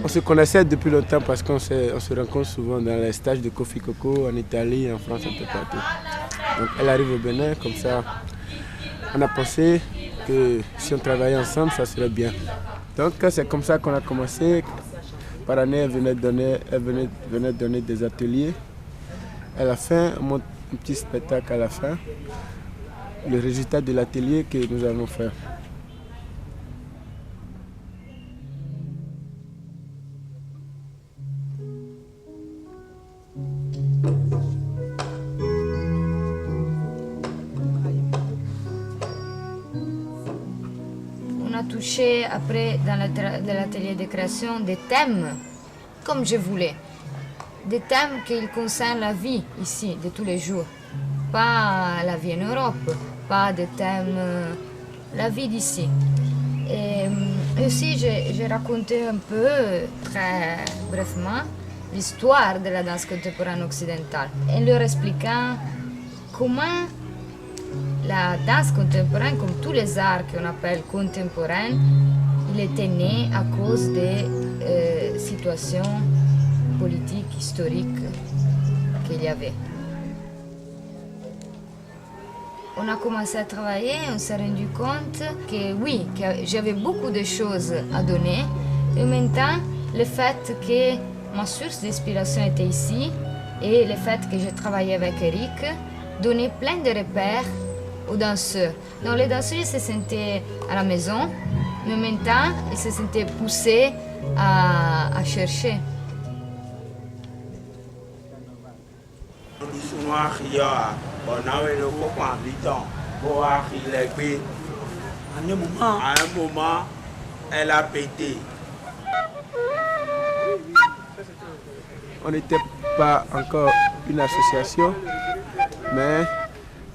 On se connaissait depuis longtemps parce qu'on se rencontre souvent dans les stages de Kofi Coco en Italie, en France, un peu partout. Donc elle arrive au Bénin, comme ça, on a pensé que si on travaillait ensemble, ça serait bien. Donc c'est comme ça qu'on a commencé. Par année, elle venait donner des ateliers. À la fin, on monte un petit spectacle à la fin. Le résultat de l'atelier que nous allons faire. On a touché après dans l'atelier de création des thèmes comme je voulais. Des thèmes qui concernent la vie ici, de tous les jours. Pas la vie en Europe, pas des thèmes, la vie d'ici. Et aussi, j'ai raconté un peu, très brièvement, l'histoire de la danse contemporaine occidentale, en leur expliquant comment la danse contemporaine, comme tous les arts qu'on appelle contemporains, il était né à cause des situations politiques, historiques qu'il y avait. On a commencé à travailler, on s'est rendu compte que oui, que j'avais beaucoup de choses à donner. Et en même temps, le fait que ma source d'inspiration était ici et le fait que j'ai travaillé avec Eric donnait plein de repères aux danseurs. Donc les danseurs ils se sentaient à la maison, mais en même temps, ils se sentaient poussés à chercher. À un moment, elle a pété. On n'était pas encore une association, mais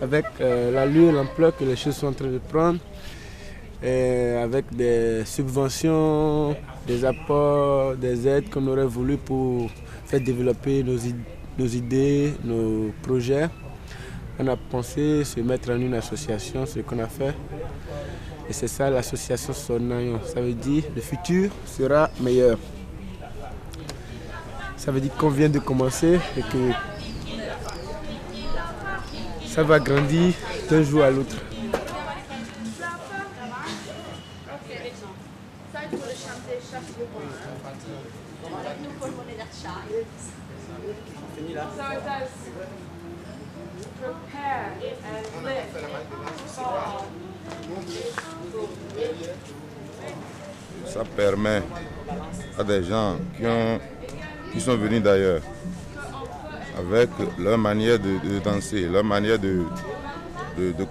avec l'allure, l'ampleur que les choses sont en train de prendre, et avec des subventions, des apports, des aides qu'on aurait voulu pour faire développer nos idées, nos projets, on a pensé se mettre en une association, ce qu'on a fait. Et c'est ça l'association Sonayon. Ça veut dire le futur sera meilleur. Ça veut dire qu'on vient de commencer et que ça va grandir d'un jour à l'autre. Ça permet à des gens qui sont venus d'ailleurs, avec leur manière de danser, leur manière de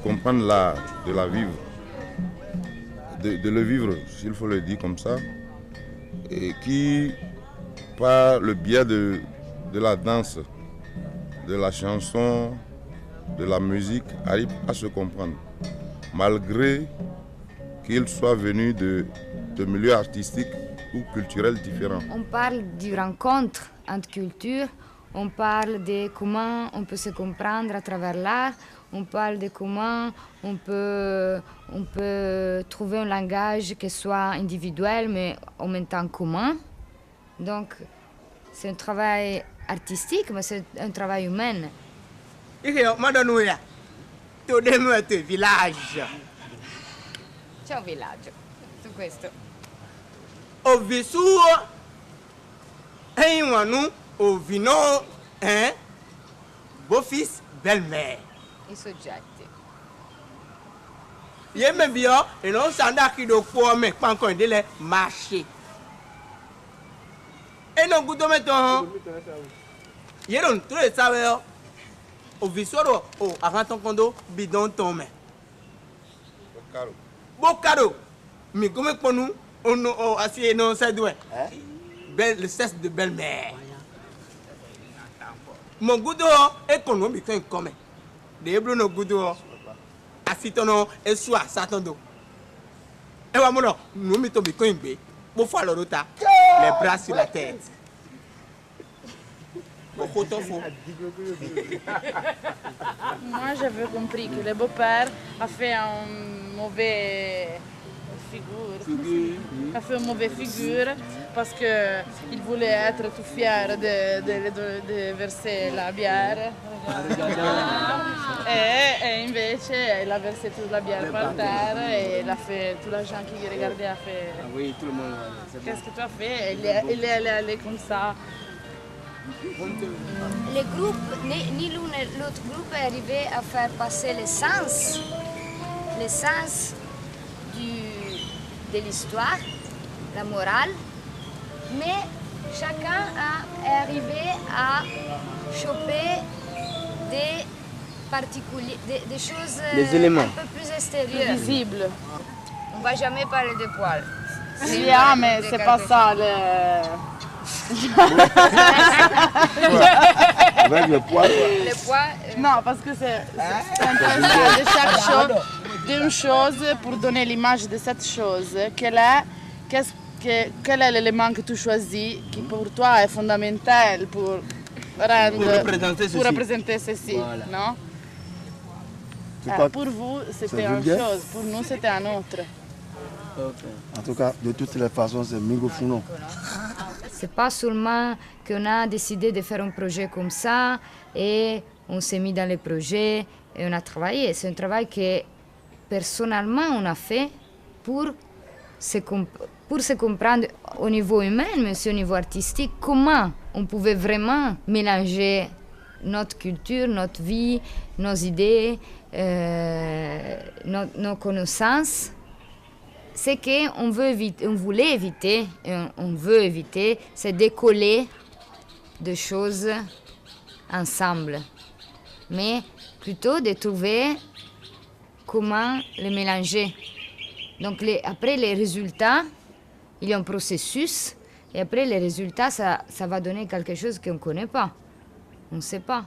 comprendre l'art, de la vivre, de le vivre, s'il faut le dire comme ça, et qui, par le biais de la danse, de la chanson, de la musique, arrivent à se comprendre, malgré qu'ils soient venus de milieux artistiques ou culturels différents. On parle d'une rencontre entre cultures, on parle de comment on peut se comprendre à travers l'art, on parle de comment on peut trouver un langage qui soit individuel mais en même temps commun. Donc c'est un travail artistique, mais c'est un travail humain. Village. C'è un villaggio su questo. Ho vissuto in un ovino, beau-fils, belle-mère. I soggetti. Io mi vio e non sa andare qui do come quando in delle marché. E non gusto metto. Io non tu le sapevo. Ho vissuto accanto a un condo bidon tome. Boccaro. Mi come con un assis non sai due. Le sexe de belle-mère. Mon gudo è con un bicon come. De Bruno gudo. Asitono e sua satondo. E wamono, nous mi to bicon be. Pour faire le rota. Les bras sur la tête. Moi, j'avais compris que le beau-père a fait un mauvais figure. A fait une mauvaise figure parce qu'il voulait être tout fier de verser la bière. Et invece il a versé toute la bière par terre et il a fait, tout l'argent qui regardait a fait. Ah oui, tout le monde. Qu'est-ce que tu as fait? Il est allé comme ça. Les groupes, ni l'un ni l'autre groupe est arrivé à faire passer l'essence de l'histoire, la morale, mais chacun est arrivé à choper des choses Des éléments. un peu plus extérieures. Visible. On ne va jamais parler de poils. Mais c'est pas ça. Avec le poil. Les poils, Non, parce que c'est intéressant de chaque chose, d'une chose pour donner l'image de cette chose. Quel est l'élément que tu choisis qui pour toi est fondamental pour représenter ceci, Voilà. non? Pour vous, c'était une vulgaire? chose, pour nous, c'était un autre. En tout cas, de toutes les façons, c'est Mingo Founon. c'est pas seulement qu'on a décidé de faire un projet comme ça et on s'est mis dans le projet et on a travaillé. C'est un travail que personnellement on a fait pour se comprendre au niveau humain, mais aussi au niveau artistique, comment on pouvait vraiment mélanger notre culture, notre vie, nos idées, nos connaissances. Ce qu'on voulait éviter, et on veut éviter, c'est de coller des choses ensemble. Mais plutôt de trouver comment les mélanger. Donc après les résultats, il y a un processus, et après les résultats, ça va donner quelque chose qu'on ne connaît pas. On ne sait pas.